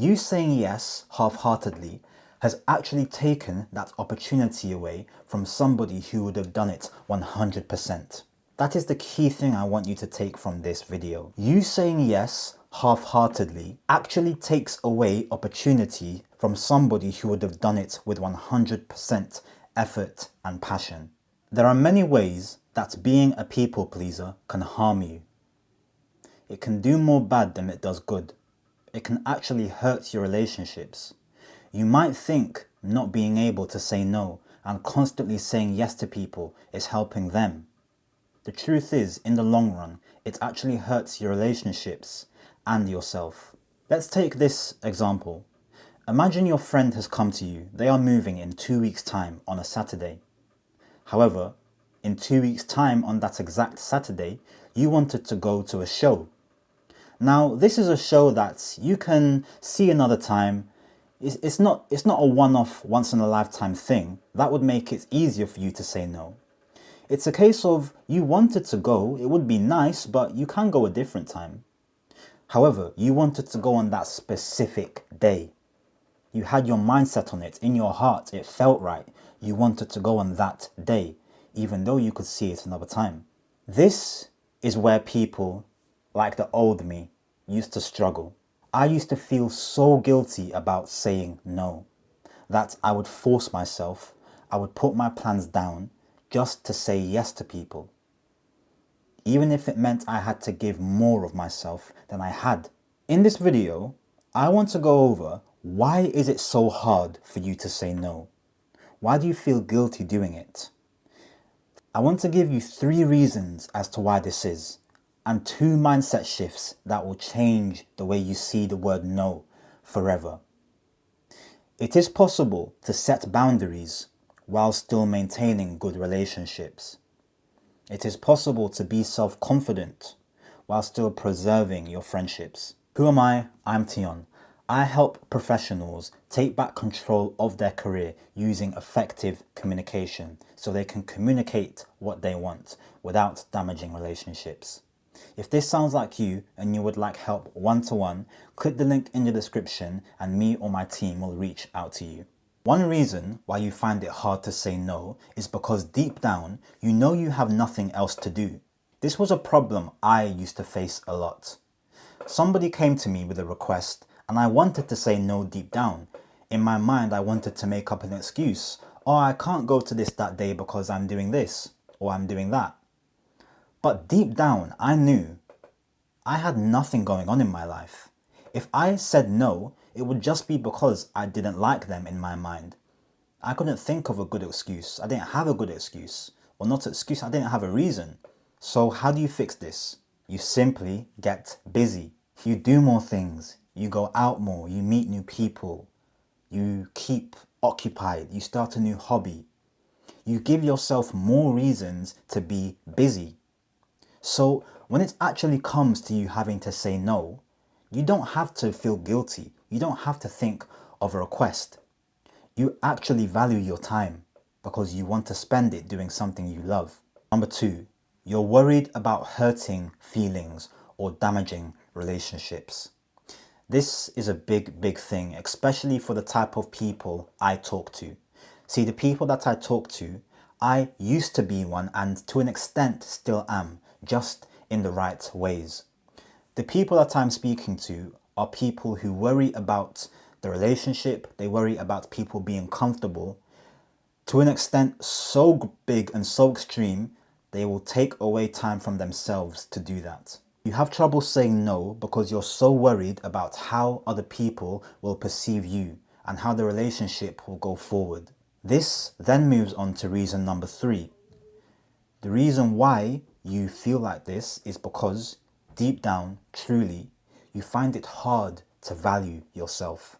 You saying yes half-heartedly has actually taken that opportunity away from somebody who would have done it 100%. That is the key thing I want you to take from this video. You saying yes half-heartedly actually takes away opportunity from somebody who would have done it with 100% effort and passion. There are many ways that being a people pleaser can harm you. It can do more bad than it does good. It can actually hurt your relationships. You might think not being able to say no and constantly saying yes to people is helping them. The truth is, in the long run, it actually hurts your relationships and yourself. Let's take this example. Imagine your friend has come to you. They are moving in 2 weeks' time on a Saturday. However, in 2 weeks' time on that exact Saturday, you wanted to go to a show. Now, this is a show that you can see another time. It's not a one-off, once-in-a-lifetime thing. That would make it easier for you to say no. It's a case of you wanted to go, it would be nice, but you can go a different time. However, you wanted to go on that specific day. You had your mindset on it, in your heart, it felt right. You wanted to go on that day, even though you could see it another time. This is where people like the old me used to struggle. I used to feel so guilty about saying no, that I would force myself, I would put my plans down just to say yes to people, even if it meant I had to give more of myself than I had. In this video, I want to go over why is it so hard for you to say no? Why do you feel guilty doing it? I want to give you 3 reasons as to why this is, and 2 mindset shifts that will change the way you see the word no forever. It is possible to set boundaries while still maintaining good relationships. It is possible to be self-confident while still preserving your friendships. Who am I? I'm Tion. I help professionals take back control of their career using effective communication so they can communicate what they want without damaging relationships. If this sounds like you and you would like help one-to-one, click the link in the description and me or my team will reach out to you. One reason why you find it hard to say no is because deep down you know you have nothing else to do. This was a problem I used to face a lot. Somebody came to me with a request and I wanted to say no deep down. In my mind, I wanted to make up an excuse. Oh, I can't go to this that day because I'm doing this or I'm doing that. But deep down, I knew I had nothing going on in my life. If I said no, it would just be because I didn't like them in my mind. I couldn't think of a good excuse. I didn't have a good excuse. Or not an excuse, I didn't have a reason. So how do you fix this? You simply get busy. You do more things. You go out more. You meet new people. You keep occupied. You start a new hobby. You give yourself more reasons to be busy. So when it actually comes to you having to say no, you don't have to feel guilty. You don't have to think of a request. You actually value your time because you want to spend it doing something you love. Number 2, you're worried about hurting feelings or damaging relationships. This is a big thing, especially for the type of people I talk to. See, the people that I talk to, I used to be one and to an extent still am, just in the right ways. The people that I'm speaking to are people who worry about the relationship, they worry about people being comfortable, to an extent so big and so extreme, they will take away time from themselves to do that. You have trouble saying no because you're so worried about how other people will perceive you and how the relationship will go forward. This then moves on to reason number 3. The reason why you feel like this is because deep down, truly, you find it hard to value yourself.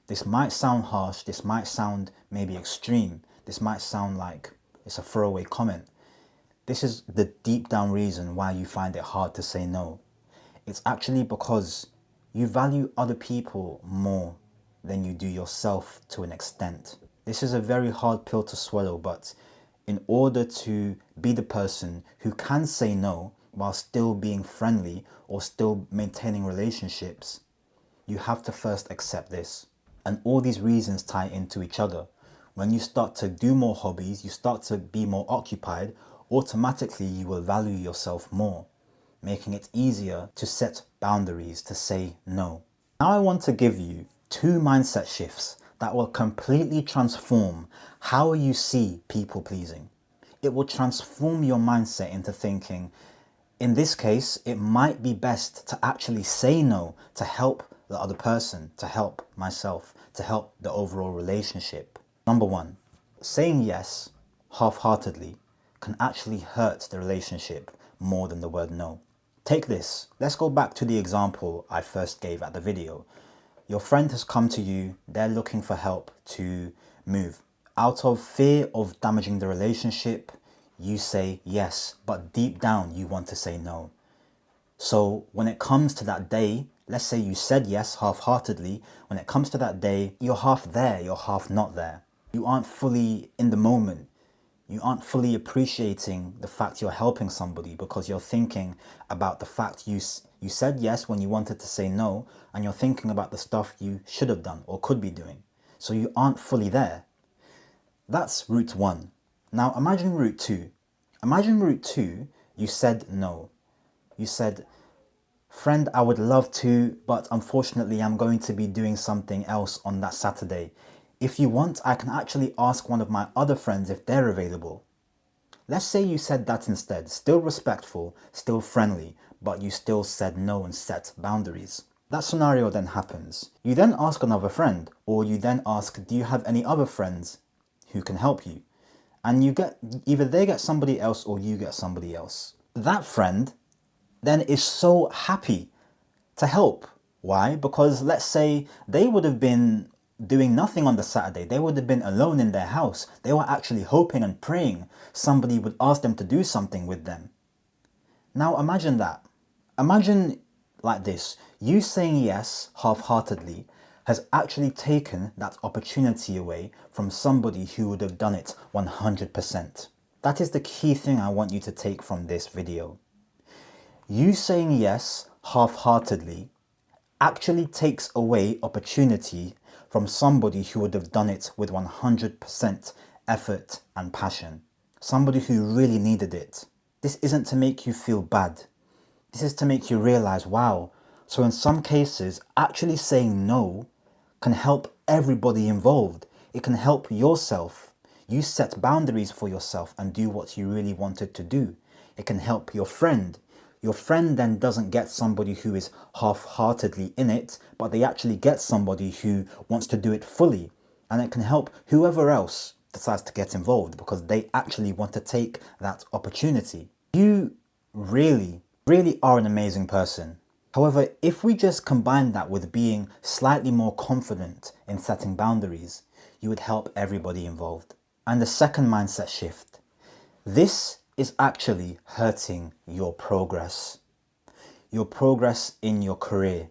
This might sound harsh, this might sound maybe extreme, this might sound like it's a throwaway comment. This is the deep down reason why you find it hard to say no. It's actually because you value other people more than you do yourself to an extent. This is a very hard pill to swallow, but in order to be the person who can say no while still being friendly or still maintaining relationships, you have to first accept this. And all these reasons tie into each other. When you start to do more hobbies, you start to be more occupied, automatically you will value yourself more, making it easier to set boundaries, to say no. Now I want to give you 2 mindset shifts that will completely transform how you see people pleasing. It will transform your mindset into thinking, in this case, it might be best to actually say no to help the other person, to help myself, to help the overall relationship. Number 1, saying yes half-heartedly can actually hurt the relationship more than the word no. Take this. Let's go back to the example I first gave at the video. Your friend has come to you, they're looking for help to move. Out of fear of damaging the relationship, you say yes, but deep down you want to say no. So when it comes to that day, let's say you said yes half-heartedly, when it comes to that day, you're half there, you're half not there. You aren't fully in the moment. You aren't fully appreciating the fact you're helping somebody because you're thinking about the fact you said yes when you wanted to say no, and you're thinking about the stuff you should have done or could be doing. So you aren't fully there. That's route 1. Now imagine route 2. Imagine route 2, you said no. You said, friend, I would love to, but unfortunately I'm going to be doing something else on that Saturday. If you want, I can actually ask one of my other friends if they're available. Let's say you said that instead, still respectful, still friendly, but you still said no and set boundaries. That scenario then happens. You then ask another friend, or you then ask, do you have any other friends who can help you? And you get, either they get somebody else or you get somebody else. That friend then is so happy to help. Why? Because let's say they would have been doing nothing on the Saturday. They would have been alone in their house. They were actually hoping and praying somebody would ask them to do something with them. Now imagine that. Imagine like this. You saying yes half-heartedly has actually taken that opportunity away from somebody who would have done it 100%. That is the key thing I want you to take from this video. You saying yes half-heartedly actually takes away opportunity from somebody who would have done it with 100% effort and passion. Somebody who really needed it. This isn't to make you feel bad. This is to make you realize, wow, so in some cases, actually saying no can help everybody involved. It can help yourself. You set boundaries for yourself and do what you really wanted to do. It can help your friend. Your friend then doesn't get somebody who is half-heartedly in it, but they actually get somebody who wants to do it fully. And it can help whoever else decides to get involved because they actually want to take that opportunity. You really are an amazing person. However, if we just combine that with being slightly more confident in setting boundaries, you would help everybody involved. And the second mindset shift. This is actually hurting your progress. Your progress in your career,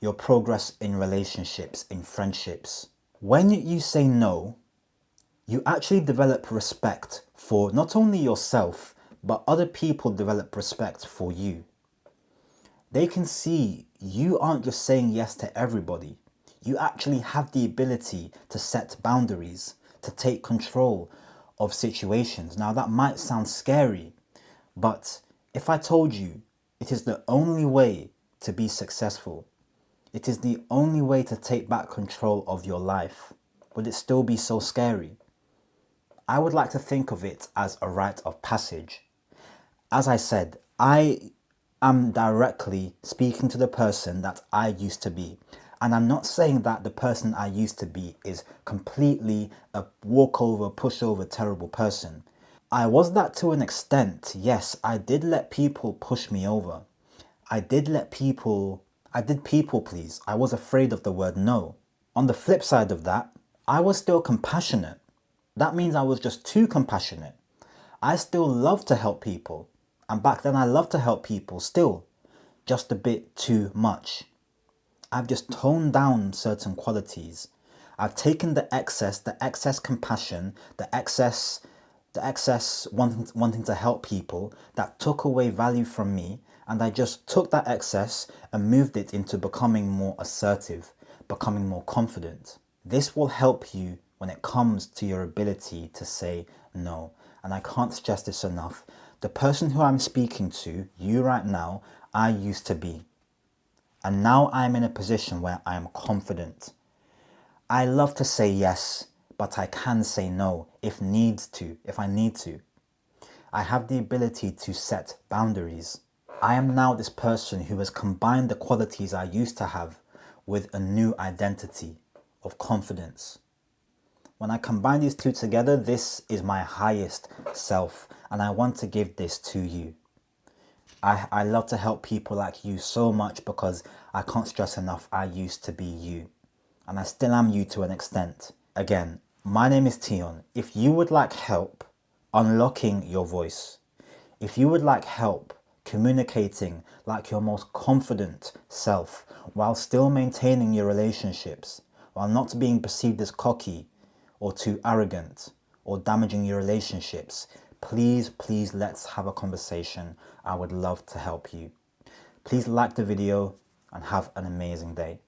your progress in relationships, in friendships. When you say no, you actually develop respect for not only yourself, but other people develop respect for you. They can see you aren't just saying yes to everybody. You actually have the ability to set boundaries, to take control of situations. Now that might sound scary, but if I told you it is the only way to be successful, it is the only way to take back control of your life, would it still be so scary? I would like to think of it as a rite of passage. As I said, I am directly speaking to the person that I used to be. And I'm not saying that the person I used to be is completely a walkover, pushover, terrible person. I was that to an extent. Yes, I did let people push me over. I did people please. I was afraid of the word no. On the flip side of that, I was still compassionate. That means I was just too compassionate. I still love to help people. And back then I loved to help people still, just a bit too much. I've just toned down certain qualities. I've taken the excess compassion, the excess wanting to help people that took away value from me, And I just took that excess and moved it into becoming more assertive, becoming more confident. This will help you when it comes to your ability to say no. And I can't stress this enough. The person who I'm speaking to, you right now, I used to be. And now I'm in a position where I am confident. I love to say yes, but I can say no if I need to. I have the ability to set boundaries. I am now this person who has combined the qualities I used to have with a new identity of confidence. When I combine these two together, this is my highest self, and I want to give this to you. I love to help people like you so much because I can't stress enough I used to be you. And I still am you to an extent. Again, my name is Tion. If you would like help unlocking your voice, if you would like help communicating like your most confident self while still maintaining your relationships, while not being perceived as cocky or too arrogant or damaging your relationships, please let's have a conversation. I would love to help you. Please like the video and have an amazing day.